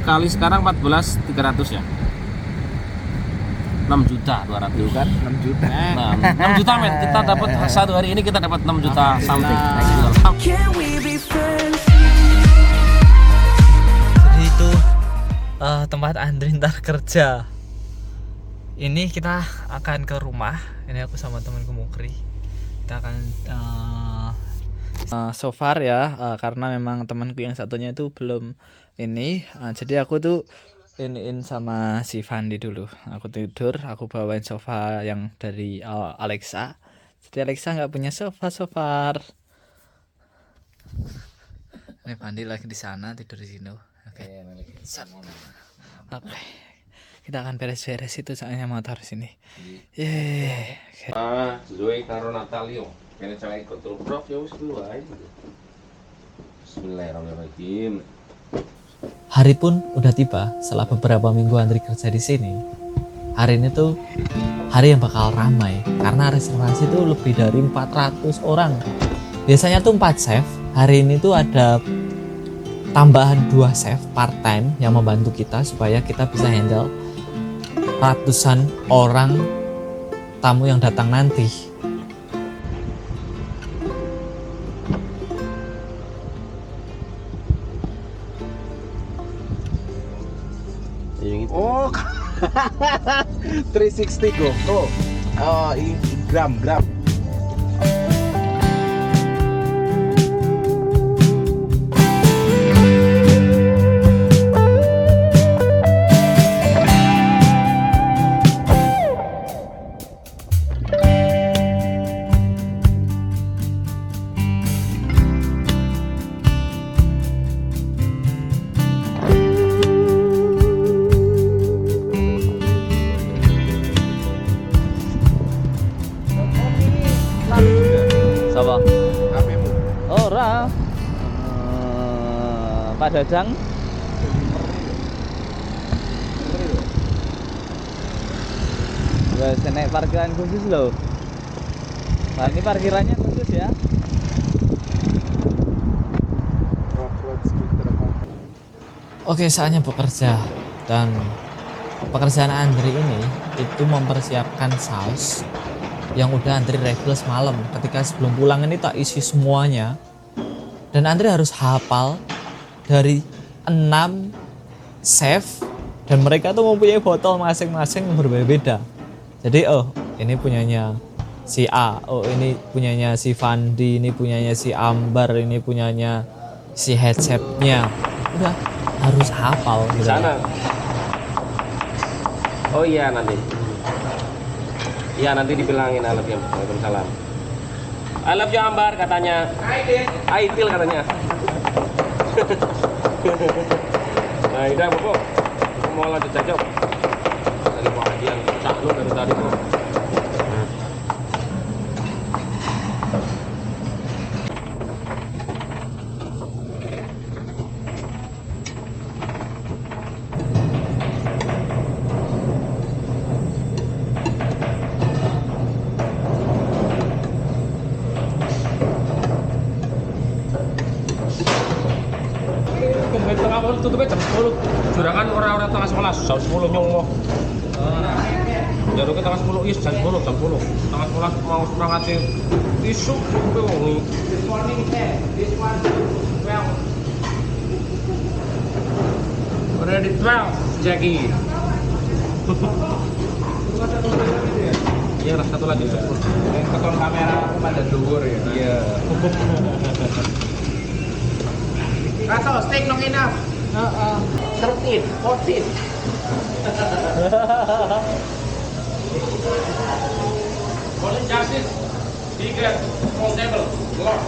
kali sekarang 14.300 ya. 6 juta 200 kan 6 juta. Nah, 6 juta men, kita dapat satu hari ini kita dapat 6 juta something. Jadi itu tempat Andri ntar kerja. Ini kita akan ke rumah. Ini aku sama temanku Mukri. Kita akan so far ya, karena memang temanku yang satunya itu belum ini. Jadi aku tuh iniin sama si Fandi dulu. Aku tidur, aku bawain sofa yang dari Alexa. Jadi Alexa nggak punya sofa so far. Ini Fandi lagi di sana tidur di sini. Oke. Oke. Kita akan beres-beres itu soalnya motor sini. Yeay. Zoe karo Natalio. Kene cewek ikut terus prof ya wis kuwi wae. Bismillahirrahmanirrahim. Hari pun udah tiba setelah beberapa minggu Andri kerja di sini. Hari ini tuh hari yang bakal ramai karena reservasi tuh lebih dari 400 orang. Biasanya tuh 4 chef. Hari ini tuh ada tambahan 2 chef part time yang membantu kita supaya kita bisa handle ratusan orang tamu yang datang nanti. Oh, 360 go. Oh, gram. Sapa? HP-mu. Ora. Pak Dadang. Wes naik parkiran khusus loh. Nah, ini parkirannya khusus ya. Oke, saatnya bekerja. Dan pekerjaan Andri ini itu mempersiapkan saus yang udah Andri refill semalam. Ketika sebelum pulang ini tak isi semuanya. Dan Andri harus hafal dari 6 chef, dan mereka tuh mempunyai botol masing-masing yang berbeda-beda. Jadi ini punyanya si A, ini punyanya si Fandi, ini punyanya si Ambar, ini punyanya si head chef-nya. Udah harus hafal Di gitu. sana. Oh iya nanti. Iya nanti dibilangin I love you. Waalaikumsalam. I love you Ambar katanya. Aitil katanya. Nah, udah Bobo. Aku mau lanjut cocok. Tadi Pak Haji yang cak lu dari tadi tuh. Tengah malam tutupnya jam 10. Jurangan orang-orang tengah 11, jam 10 nyongoh. Jaruknya tengah 10, iya jam 10. Tengah 11 mau semangatnya isu tutupnya wongi. This morning 10, this one 12. Already 12, Jackie. Iya lah, satu lagi cukup. Keton kamera aku pada dhuwur ya. Iya. Raso, steak nong enough. 13, 14. Golden justice, tiga, small table, lot.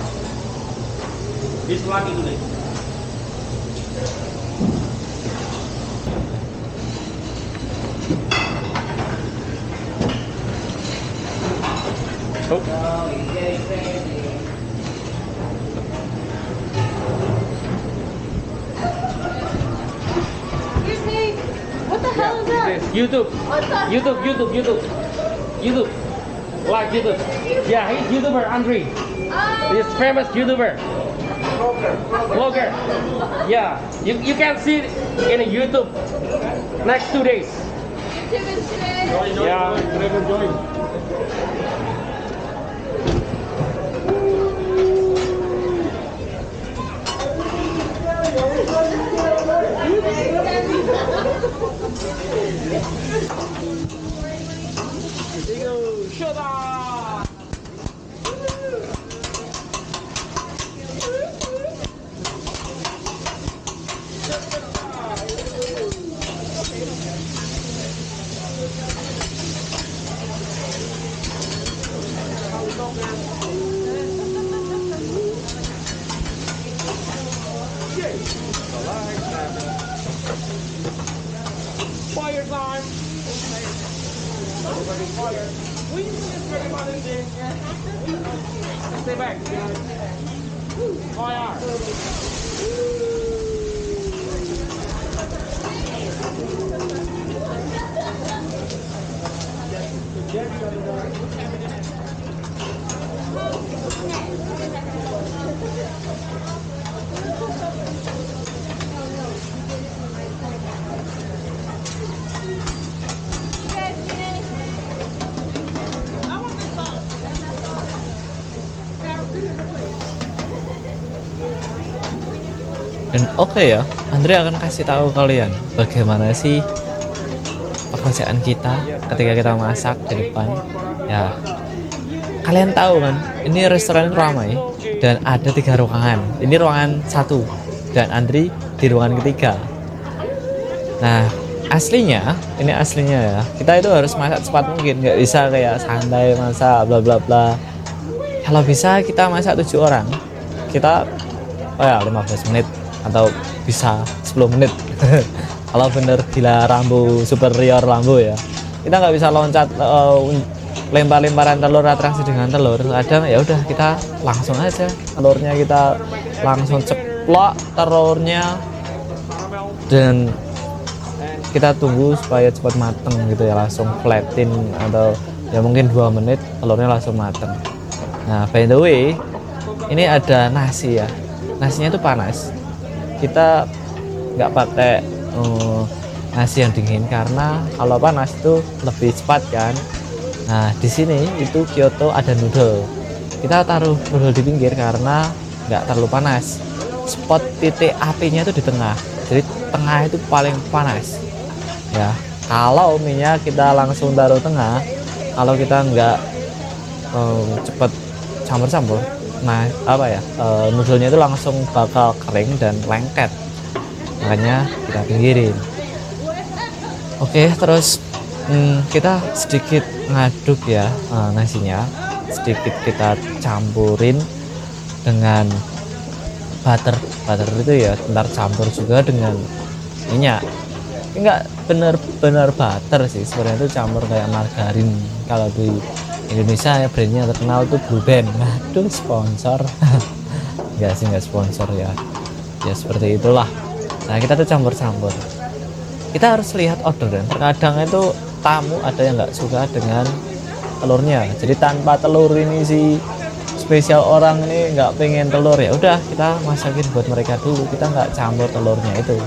This lagi today. Excuse me, what the hell is that? YouTube. What the YouTube. Like YouTube. Yeah, he's YouTuber, Andre. He's famous YouTuber. Vlogger. Yeah. You can see in YouTube next 2 days. Yeah. Fire time! Everybody fire! Stay back! Fire! Dan oke ya, Andre akan kasih tahu kalian bagaimana sih pekerjaan kita ketika kita masak di depan. Ya, kalian tahu kan, ini restoran ramai dan ada 3 ruangan. Ini ruangan 1 dan Andri di ruangan ketiga. Nah, aslinya, ini aslinya ya, kita itu harus masak cepat mungkin, nggak bisa kayak santai masak bla bla bla. Kalau bisa kita masak 7 orang, kita 15 menit atau bisa 10 menit. Kalau bener gila Rambo, superior Rambo ya, kita nggak bisa loncat lempar-lemparan telur, atraksi dengan telur. Kadang ya udah kita langsung aja telurnya, kita langsung ceplok telurnya dan kita tunggu supaya cepat mateng gitu ya, langsung flatten atau ya mungkin 2 menit telurnya langsung mateng. Nah, by the way, ini ada nasi ya, nasinya itu panas. Kita nggak pakai nasi yang dingin karena kalau panas itu lebih cepat kan. Nah, di sini itu Kyoto ada noodle. Kita taruh noodle di pinggir karena nggak terlalu panas. Spot titik apinya itu di tengah. Jadi tengah itu paling panas. Ya, kalau minyak kita langsung taruh tengah, kalau kita nggak cepet campur-campur, nah noodlenya itu langsung bakal kering dan lengket, makanya kita pinggirin. Oke, terus kita sedikit ngaduk ya, nasinya sedikit kita campurin dengan butter itu ya, ntar campur juga dengan minyak. Ini nggak bener-bener butter sih sebenarnya, itu campur kayak margarin. Kalau di Indonesia ya brandnya terkenal tuh Blue Band. Aduh, sponsor. Enggak sih, enggak sponsor ya. Ya seperti itulah. Nah, kita tuh campur-campur. Kita harus lihat orderan. Terkadang itu tamu ada yang nggak suka dengan telurnya. Jadi tanpa telur ini si spesial orang ini nggak pengen telur, ya udah kita masakin buat mereka dulu. Kita nggak campur telurnya itu.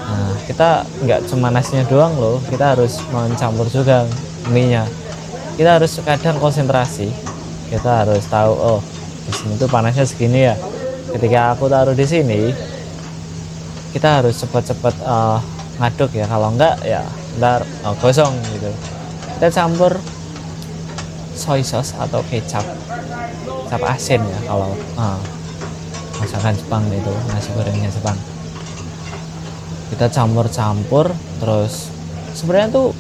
Nah, kita nggak cuma nasinya doang loh. Kita harus mencampur juga mie-nya. Kita harus kadang konsentrasi, kita harus tahu, oh di sini tuh panasnya segini ya. Ketika aku taruh di sini, kita harus cepat-cepat ngaduk ya, kalau enggak ya ntar gosong gitu. Kita campur soy sauce atau kecap asin ya kalau masakan Jepang itu, nasi gorengnya Jepang. Kita campur-campur terus. Sebenarnya tuh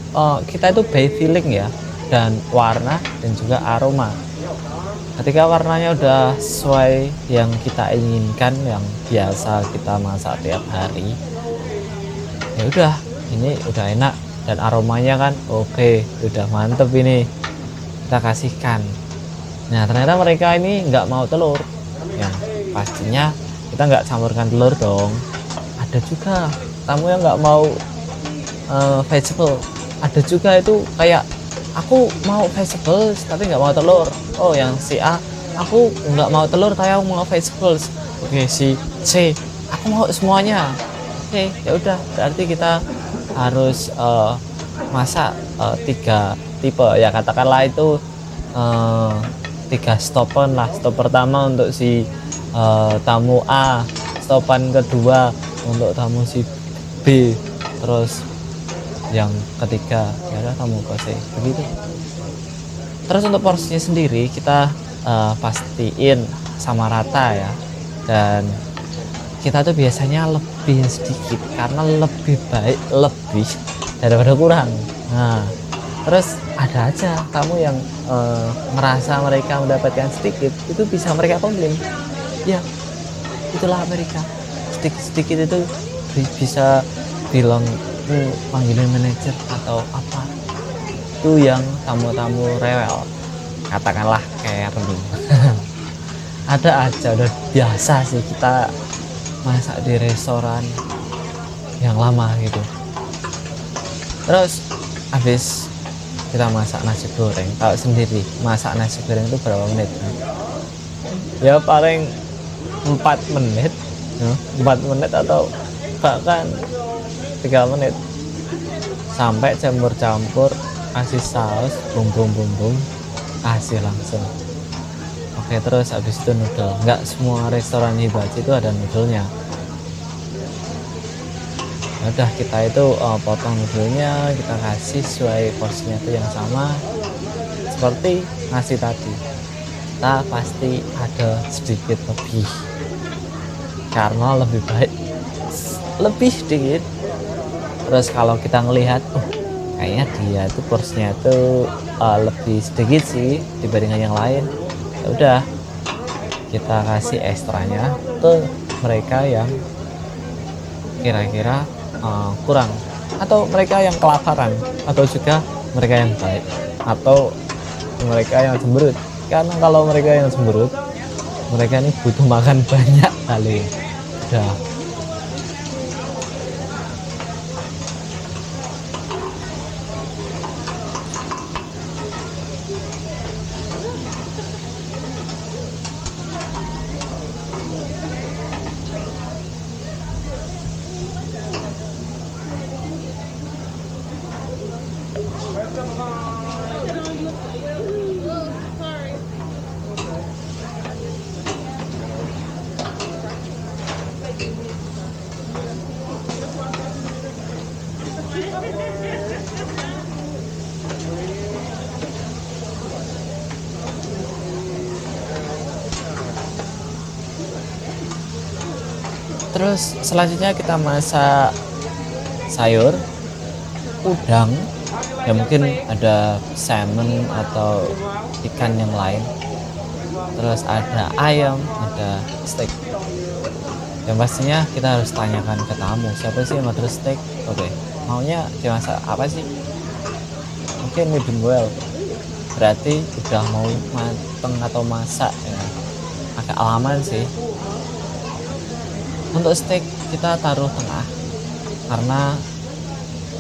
kita itu by feeling ya, dan warna dan juga aroma. Ketika warnanya udah sesuai yang kita inginkan, yang biasa kita masak tiap hari, ya udah, ini udah enak dan aromanya kan oke, udah mantep ini, kita kasihkan. Nah, ternyata mereka ini nggak mau telur. Ya pastinya kita nggak campurkan telur dong. Ada juga tamu yang nggak mau vegetable. Ada juga itu kayak, aku mau vegetables tapi nggak mau telur. Oh, yang si A, aku nggak mau telur tapi aku mau vegetables. Oke, si C, aku mau semuanya. Oke, ya udah berarti kita harus masak 3 tipe ya, katakanlah itu 3 stopan lah. Stop pertama untuk si tamu A, stopan kedua untuk tamu si B, terus yang ketiga ya udah tamu ke C, begitu. Terus untuk porsinya sendiri kita pastiin sama rata ya, dan kita tuh biasanya lebih sedikit karena lebih baik lebih daripada kurang. Nah, terus ada aja tamu yang merasa mereka mendapatkan sedikit, itu bisa mereka komplain. Ya, itulah Amerika. Sedikit-sedikit itu bisa bilang panggilin manajer atau apa. Itu yang tamu-tamu rewel, katakanlah kayak Erwin. Ada aja, udah biasa sih kita masak di restoran yang lama gitu. Terus habis kita masak nasi goreng, kalau sendiri masak nasi goreng itu berapa menit? Ya paling 4 menit, 4 menit atau bahkan 3 menit, sampai campur-campur, kasih saus, bum, kasih langsung. Oke, terus habis itu noodle. Nggak semua restoran hibachi itu ada noodlenya. Udah, kita itu potong noodlenya, kita kasih sesuai porsinya itu yang sama seperti nasi tadi. Kita pasti ada sedikit lebih karena lebih baik lebih sedikit. Terus kalau kita ngelihat kayaknya dia itu porsinya itu lebih sedikit sih dibandingkan yang lain, ya udah kita kasih ekstranya ke mereka yang kira-kira kurang, atau mereka yang kelaparan, atau juga mereka yang baik, atau mereka yang cemberut. Karena kalau mereka yang cemberut, mereka ini butuh makan banyak kali. Udah. Terus selanjutnya kita masak sayur, udang, ya mungkin ada salmon atau ikan yang lain. Terus ada ayam, ada steak. Yang pastinya kita harus tanyakan ke tamu, siapa sih yang order steak? Oke, maunya dimasak apa sih? Mungkin medium well, berarti udah mau mateng atau masak ya. Agak lama sih. Untuk steak kita taruh tengah, karena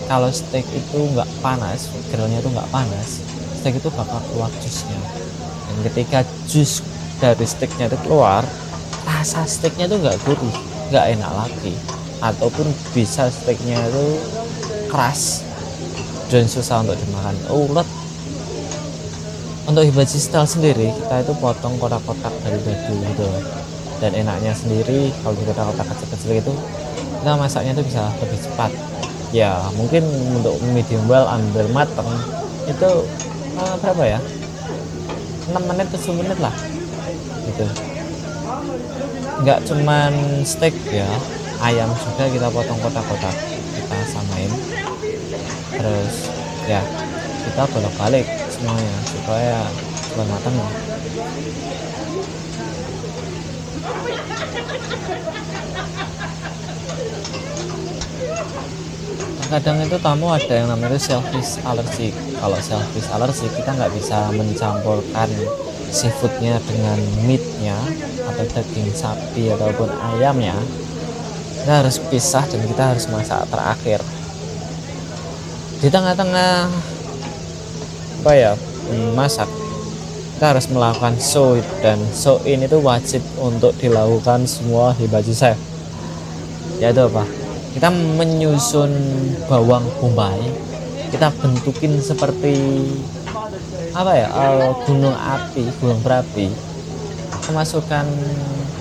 kalau steak itu nggak panas, grillnya itu nggak panas, steak itu bakal keluar jusnya. Dan ketika jus dari steaknya itu keluar, rasa steaknya itu nggak gurih, nggak enak lagi, ataupun bisa steaknya itu keras dan susah untuk dimakan, ulet. Untuk hibachi style sendiri, kita itu potong kotak-kotak dari dadu gitu. Dan enaknya sendiri kalau kita kotak kecil-kecil itu, kita masaknya itu bisa lebih cepat. Ya mungkin untuk medium well ambil mateng itu berapa ya, 6 menit 7 menit lah gitu. Nggak cuman steak ya, ayam juga kita potong kotak-kotak, kita samain, terus ya kita bolak-balik semuanya supaya cepat matang. Kadang itu tamu ada yang namanya shellfish allergic. Kalau shellfish allergic kita nggak bisa mencampurkan seafoodnya dengan meatnya atau daging sapi ataupun ayamnya. Kita harus pisah dan kita harus masak terakhir. Di tengah-tengah apa ya masak, kita harus melakukan show, dan show ini tuh wajib untuk dilakukan semua hibachi chef. Yaitu apa? kita menyusun bawang bombay, kita bentukin seperti apa ya, gunung berapi, kita masukkan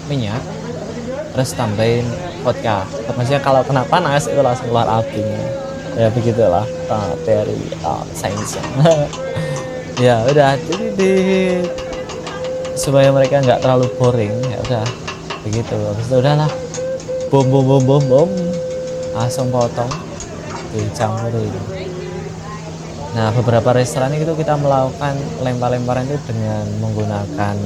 minyak, terus tambahin vodka. Maksudnya kalau kena panas itu langsung keluar apinya. Ya begitulah teori sainsnya. Ya udah, jadi supaya mereka nggak terlalu boring, ya udah begitu. Habis itu udahlah, bom, langsung potong, dicampurin. Nah, beberapa restoran itu kita melakukan lempar-lemparan itu dengan menggunakan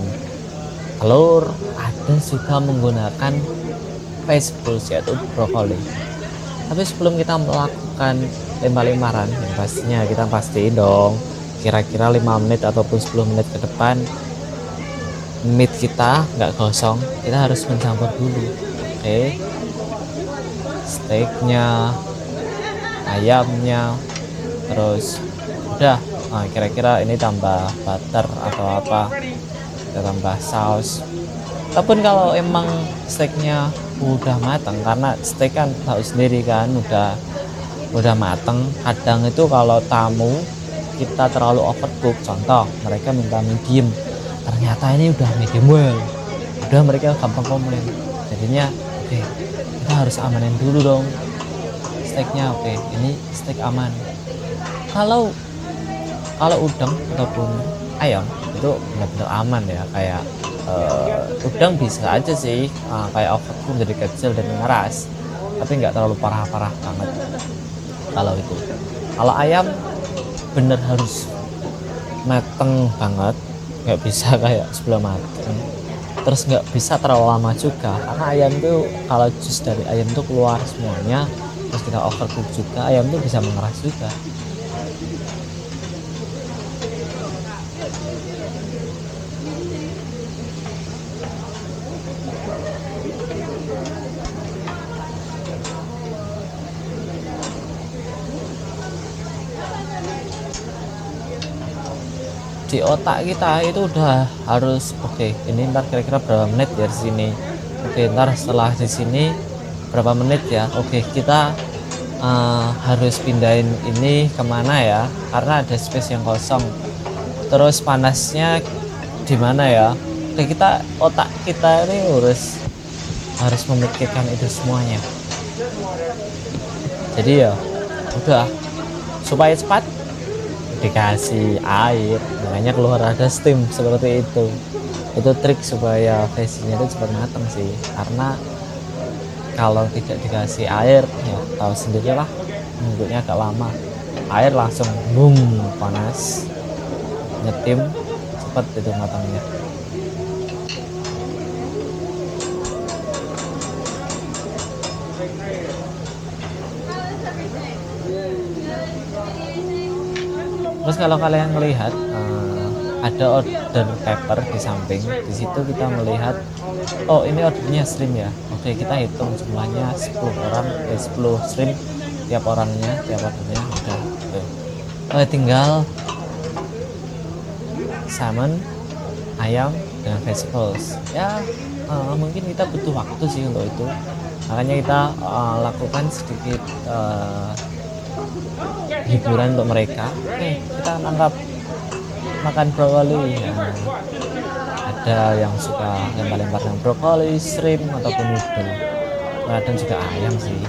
telur, ada juga menggunakan vegetables yaitu brokoli. Tapi sebelum kita melakukan lempar-lemparan, yang pastinya kita pastiin dong kira-kira 5 menit ataupun 10 menit ke depan meat kita nggak gosong, kita harus mencampur dulu. Oke, steaknya, ayamnya, terus udah, nah, kira-kira ini tambah butter atau apa, kita tambah saus. Ataupun kalau emang steaknya udah matang, karena steak kan tahu sendiri kan udah matang. Kadang itu kalau tamu kita terlalu overcook, contoh mereka minta medium, ternyata ini udah medium well, udah mereka gampang komplain. Jadinya oke, kita harus amanin dulu dong steaknya. Oke, ini steak aman. Kalau udang ataupun ayam itu benar-benar aman ya, kayak udang bisa aja sih kayak overcook jadi kecil dan ngeras, tapi nggak terlalu parah-parah banget. Kalau ayam bener harus mateng banget, nggak bisa kayak sebelum mateng, terus nggak bisa terlalu lama juga, karena ayam tuh kalau jus dari ayam tuh keluar semuanya, terus kita overcook juga, ayam tuh bisa mengeras juga. Di otak kita itu udah harus oke, ini ntar kira-kira berapa menit ya di sini. Oke, ntar setelah di sini berapa menit ya. Oke, kita harus pindahin ini kemana ya, karena ada space yang kosong. Terus panasnya di mana ya. Oke, otak kita ini harus memikirkan itu semuanya. Jadi ya udah, supaya cepat dikasih air, makanya keluar ada steam seperti itu trik supaya veggiesnya itu cepat matang sih. Karena kalau tidak dikasih air ya tahu sendirilah, nunggunya agak lama, air langsung boom panas, nyetim, cepat itu matangnya. Terus kalau kalian melihat ada order paper di samping, di situ kita melihat oh ini ordernya shrimp ya. Oke, kita hitung jumlahnya 10 orang, 10 shrimp tiap ordernya udah. Oke. Tinggal salmon, ayam, dan vegetables. Ya mungkin kita butuh waktu sih untuk itu, makanya kita lakukan sedikit hiburan untuk mereka. Kita nangkap makan brokoli ya. Ada yang suka lempar-lempar dengan brokoli, shrimp ataupun udang, kadang juga ayam sih.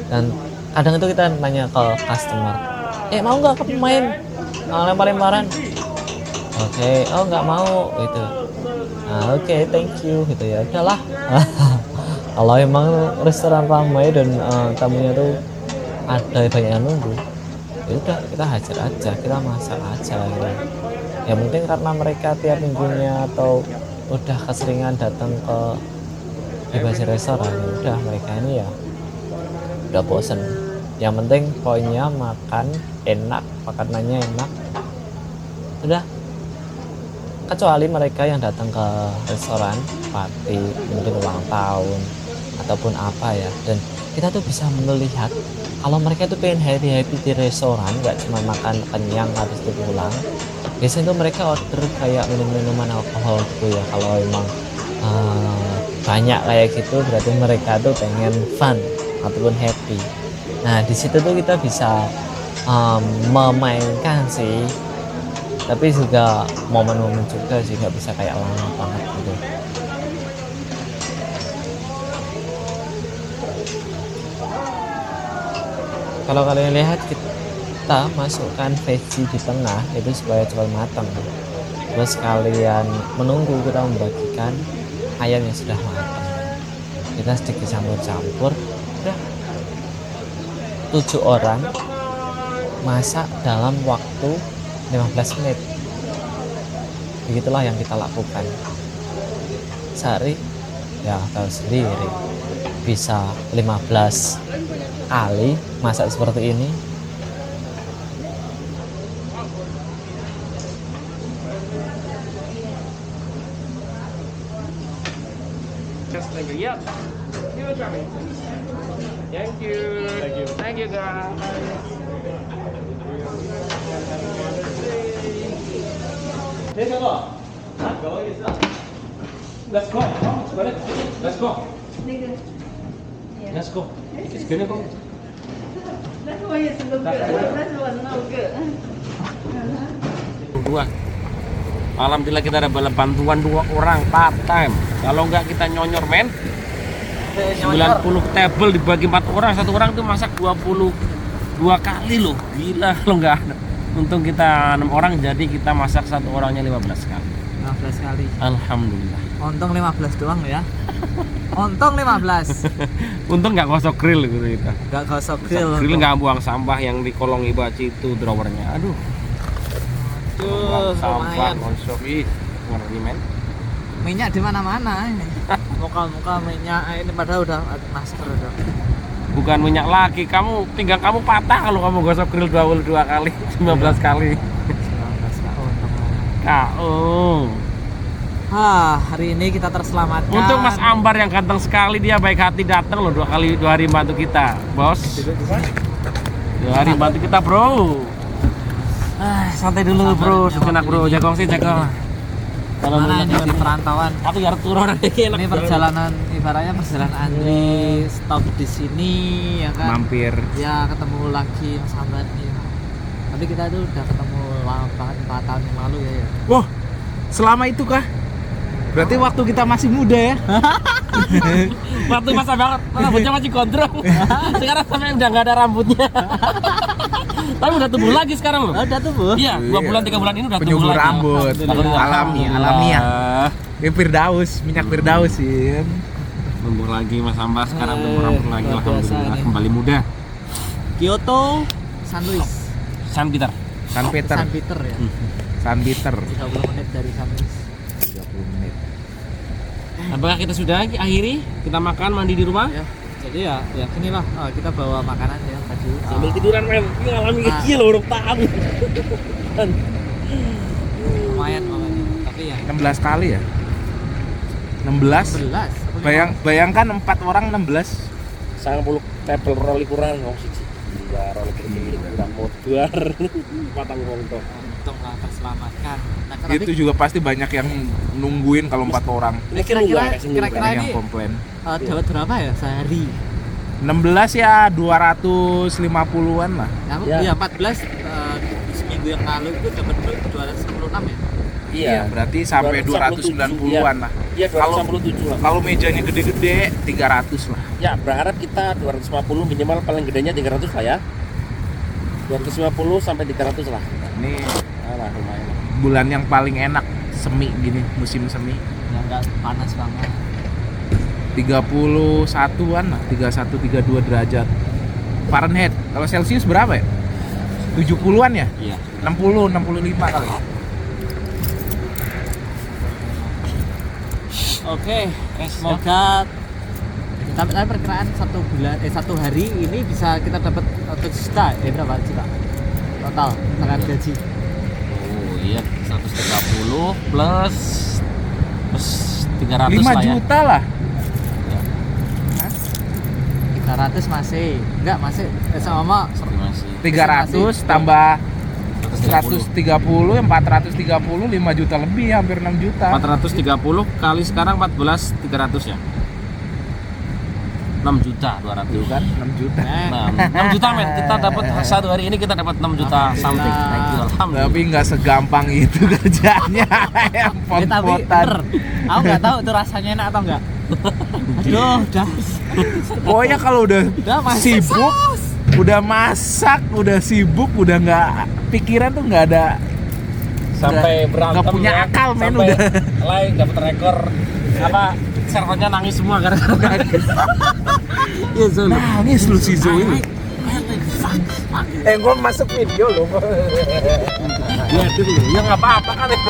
Dan kadang itu kita nanya ke customer, mau nggak kamu main lempar-lemparan? Oke, oh nggak mau gitu. Oke, thank you gitu ya, udahlah. Kalau emang restoran ramai dan tamunya tuh ada banyak yang nunggu, ya udah kita hajar aja, kita masak aja gitu. Ya mungkin karena mereka tiap minggunya atau udah keseringan datang ke Hibashi restoran, ya udah mereka ini ya udah bosen. Yang penting poinnya makan enak, makanannya enak, udah. Kecuali mereka yang datang ke restoran party, mungkin ulang tahun ataupun apa ya, dan kita tuh bisa melihat kalau mereka tuh pengen happy di restoran, nggak cuma makan kenyang habis itu pulang. Biasanya tuh mereka order kayak minuman alkohol gitu ya. Kalau emang banyak kayak gitu berarti mereka tuh pengen fun, ataupun happy. Nah di situ tuh kita bisa memainkan sih, tapi juga momen-momen juga sih, nggak bisa kayak lama banget gitu. Kalau kalian lihat, kita masukkan veggie di tengah itu supaya cepat matang. Terus kalian menunggu kita membagikan ayam yang sudah matang. Kita sedikit campur-campur. Udah 7 orang masak dalam waktu 15 menit. Begitulah yang kita lakukan. Sehari ya tahu sendiri, bisa 15 kali masak seperti ini. Yep. Thank you. Thank you guys. Let's go. Let's go. Let's go. It's gonna go. That one is look good. That one no good. Dua. Alhamdulillah kita ada bantuan 2 orang part time. Kalau enggak kita nyonyor men. 90 table dibagi 4 orang, 1 orang tuh masak 22 kali loh. Gila kalau enggak ada. Untung kita 6 orang jadi kita masak 1 orangnya 15 kali. 15 kali. Alhamdulillah. Untung 15 doang ya. Untung 15. Untung nggak gosok grill gitu kita. Gak gosok grill. Grill nggak buang sampah yang di kolong ibaci itu drawernya. Aduh. Buang sampah konsum. Ih, ngeri men. Minyak di mana-mana ini. Muka-muka minyak ini padahal udah masker udah. Bukan minyak lagi, pinggang kamu patah kalau kamu gosok grill 22 kali, 19 kali. 19 tahun. Kau. Hari ini kita terselamatkan. Untung Mas Ambar yang ganteng sekali, dia baik hati datang loh 2 hari bantu kita, bos. 2 hari bantu kita, bro. Santai dulu, bro. Sejenak, bro. Jagong sih, jagong. Kalau Mana ini di perantauan? aku ya turun aja enak. Ini perjalanan, ibaratnya perjalanan Andri stop di sini ya kan. Mampir. Ya ketemu lagi Mas Ambar nih. Tapi kita itu udah ketemu lama banget 4 tahun yang lalu ya. Wah, selama itu kah? Berarti waktu kita masih muda ya? Waktu masa banget, rambutnya masih gondrong. Sekarang sampai udah nggak ada rambutnya. Tapi udah tumbuh lagi sekarang loh. Udah tumbuh? Iya, 2 bulan 3 bulan ini udah tumbuh Penyubur lagi. rambut, Alhamdulillah. alami ya. Ini Firdaus, minyak Firdaus sih. Tumbuh lagi Mas Ambar sekarang tumbuh rambut lagi, luar biasa alhamdulillah ini. kembali muda. Kyoto, San Luis, San Peter. San Peter, San Peter ya. San Peter. 30 menit dari San Luis. 30 menit. Apakah kita sudah akhiri? Kita makan, mandi di rumah? Ya, jadi ya inilah kita bawa makanan ya tadi. Sambil tiduran men, ini ngalami kecil loh, udah tahu. Lumayan makanya. Tapi ya 16 kali ya? 16? 11. Bayangkan 4 orang 16. 90 table roli kurang ngomong siji. Iya, roli kiri udah modar. Patang wong to. Untung lah terselamatkan. Nah, Itu juga pasti banyak yang nungguin kalau 4 orang. Ini kira-kira Banyak yang ini komplain. dapat berapa ya sehari? 16 ya 250-an lah. Aku Ya. ya 14 seminggu yang lalu itu dapat 296 ya. Iya, Berarti sampai 290-an lah. Iya, Kalau 297 lah. kalau mejanya gede-gede 300 lah. Ya, berharap kita 250 minimal, paling gedenya 300 lah ya. 250 sampai 300 lah. Ini Alah, lumayan. bulan yang paling enak semi gini, musim semi. Yang enggak panas banget. 31-an lah, 31 32 derajat Fahrenheit. Kalau Celsius berapa ya? 70-an ya? Iya. 60 65 kali. Oke, semoga tapi perkiraan 1 hari ini bisa kita dapat 1 juta berapa juta total dengan gaji. Oh iya, 130 plus 300 5 lah ya. juta lah. 300 masih masih sama Sorry masih. 300 tambah 130. 130 yang 430 5 juta lebih, hampir 6 juta. 430 kali sekarang 14 300 ya. 6.200.000 Tuh kan 6 juta. Nah, 6 juta men, kita dapat satu hari ini kita dapat 6 juta something. Thank you, alhamdulillah. Tapi nggak segampang itu kerjanya. Yang tapi pot-potan. bener, aku nggak tahu tuh rasanya enak atau enggak. Aduh, udah Pokoknya kalau udah masak sibuk, udah masak, udah sibuk, udah nggak pikiran tuh nggak ada. Sampai berantem nggak punya ya, akal, men, sampai udah. lain dapat rekor apa servernya nangis semua karena iya Zul. Nangis lu si Zo ini. Gua masuk video loh. Ya itu dulu. Ya nggak apa-apa kan itu.